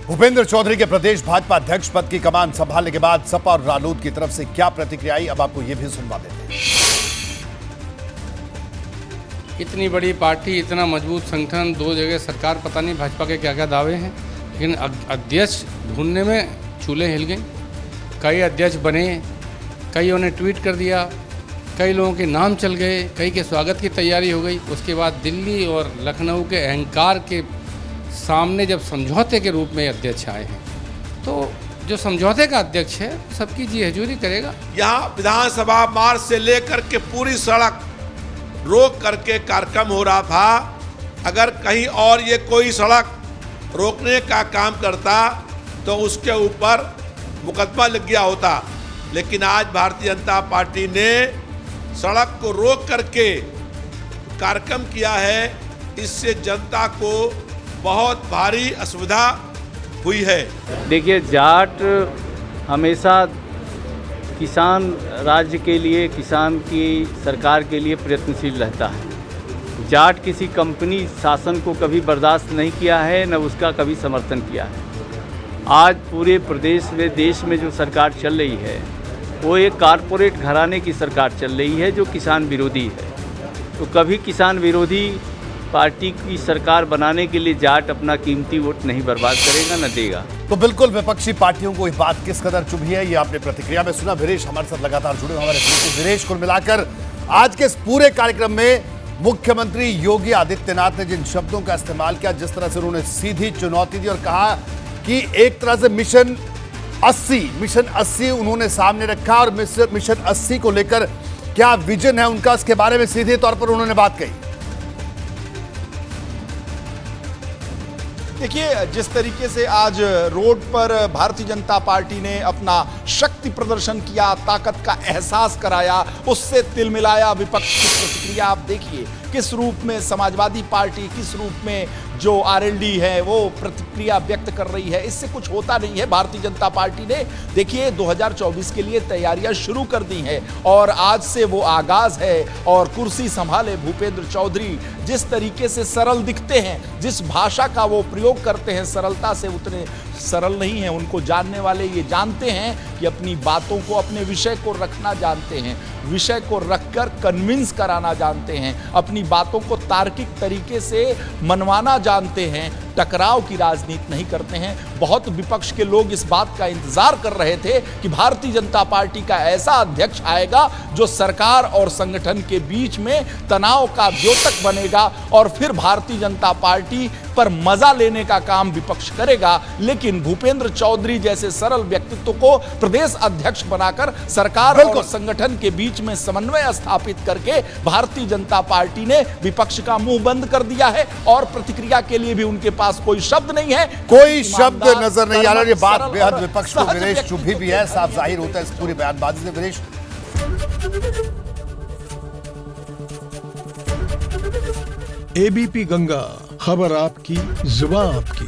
भूपेंद्र चौधरी के प्रदेश भाजपा अध्यक्ष पद की कमान संभालने के बाद सपा और रालोद की तरफ से क्या प्रतिक्रिया आई, अब आपको यह भी सुनवा देते हैं। इतनी बड़ी पार्टी, इतना मजबूत संगठन, 2 जगह सरकार, पता नहीं भाजपा के क्या क्या दावे हैं, लेकिन अध्यक्ष ढूंढने में चूल्हे हिल गए। कई अध्यक्ष बने, कईयों ने ट्वीट कर दिया, कई लोगों के नाम चल गए, कई के स्वागत की तैयारी हो गई। उसके बाद दिल्ली और लखनऊ के अहंकार के सामने जब समझौते के रूप में अध्यक्ष आए हैं, तो जो समझौते का अध्यक्ष है सबकी जी हजूरी करेगा। यहाँ विधानसभा मार्च से लेकर के पूरी सड़क रोक करके कार्यक्रम हो रहा था। अगर कहीं और ये कोई सड़क रोकने का काम करता तो उसके ऊपर मुकदमा लग गया होता, लेकिन आज भारतीय जनता पार्टी ने सड़क को रोक करके कार्यक्रम किया है। इससे जनता को बहुत भारी असुविधा हुई है। देखिए, जाट हमेशा किसान राज्य के लिए, किसान की सरकार के लिए प्रयत्नशील रहता है। जाट किसी कंपनी शासन को कभी बर्दाश्त नहीं किया है, न उसका कभी समर्थन किया है। आज पूरे प्रदेश में, देश में जो सरकार चल रही है वो एक कारपोरेट घराने की सरकार चल रही है जो किसान विरोधी है। तो कभी किसान विरोधी पार्टी की सरकार बनाने के लिए जाट अपना कीमती वोट नहीं बर्बाद करेगा, न देगा। तो बिल्कुल विपक्षी पार्टियों को ये बात किस कदर चुभी है, ये आपने प्रतिक्रिया में सुना। वीरेश हमारे साथ लगातार जुड़े हमारे सहयोगी वीरेश, कुल मिलाकर आज के इस पूरे कार्यक्रम में मुख्यमंत्री योगी आदित्यनाथ ने जिन शब्दों का इस्तेमाल किया, जिस तरह से उन्होंने सीधी चुनौती दी और कहा कि एक तरह से मिशन 80 उन्होंने सामने रखा और मिशन 80 को लेकर क्या विजन है उनका, इसके बारे में सीधे तौर पर उन्होंने बात कही। देखिए, जिस तरीके से आज रोड पर भारतीय जनता पार्टी ने अपना शक्ति प्रदर्शन किया, ताकत का एहसास कराया, उससे तिलमिलाया विपक्ष की प्रतिक्रिया आप देखिए किस रूप में समाजवादी पार्टी, किस रूप में जो आरएलडी है वो प्रतिक्रिया व्यक्त कर रही है। इससे कुछ होता नहीं है। भारतीय जनता पार्टी ने देखिए 2024 के लिए तैयारियां शुरू कर दी हैं और आज से वो आगाज है। और कुर्सी संभाले भूपेंद्र चौधरी जिस तरीके से सरल दिखते हैं, जिस भाषा का वो प्रयोग करते हैं, सरलता से उतने सरल नहीं है। उनको जानने वाले ये जानते हैं कि अपनी बातों को, अपने विषय को रखना जानते हैं, विषय को रखकर कन्विंस कराना जानते हैं, अपनी बातों को तार्किक तरीके से मनवाना जानते हैं, टकराव की राजनीति नहीं करते हैं। बहुत विपक्ष के लोग इस बात का इंतजार कर रहे थे कि भारतीय जनता पार्टी का ऐसा अध्यक्ष आएगा जो सरकार और संगठन के बीच में तनाव का द्योतक बनेगा और फिर भारतीय जनता पार्टी पर मजा लेने का काम विपक्ष करेगा। लेकिन भूपेंद्र चौधरी जैसे सरल व्यक्तित्व को प्रदेश अध्यक्ष बनाकर सरकार और संगठन के बीच में समन्वय स्थापित करके भारतीय जनता पार्टी ने विपक्ष का मुंह बंद कर दिया है और प्रतिक्रिया के लिए भी उनके पास कोई शब्द नहीं है, कोई शब्द नजर नहीं आ रहा। ये बात बेहद विपक्ष को वीरेश चुभी भी है, साफ जाहिर होता है इस पूरी बयानबाजी से। वीरेश, एबीपी गंगा, खबर आपकी, जुबान आपकी।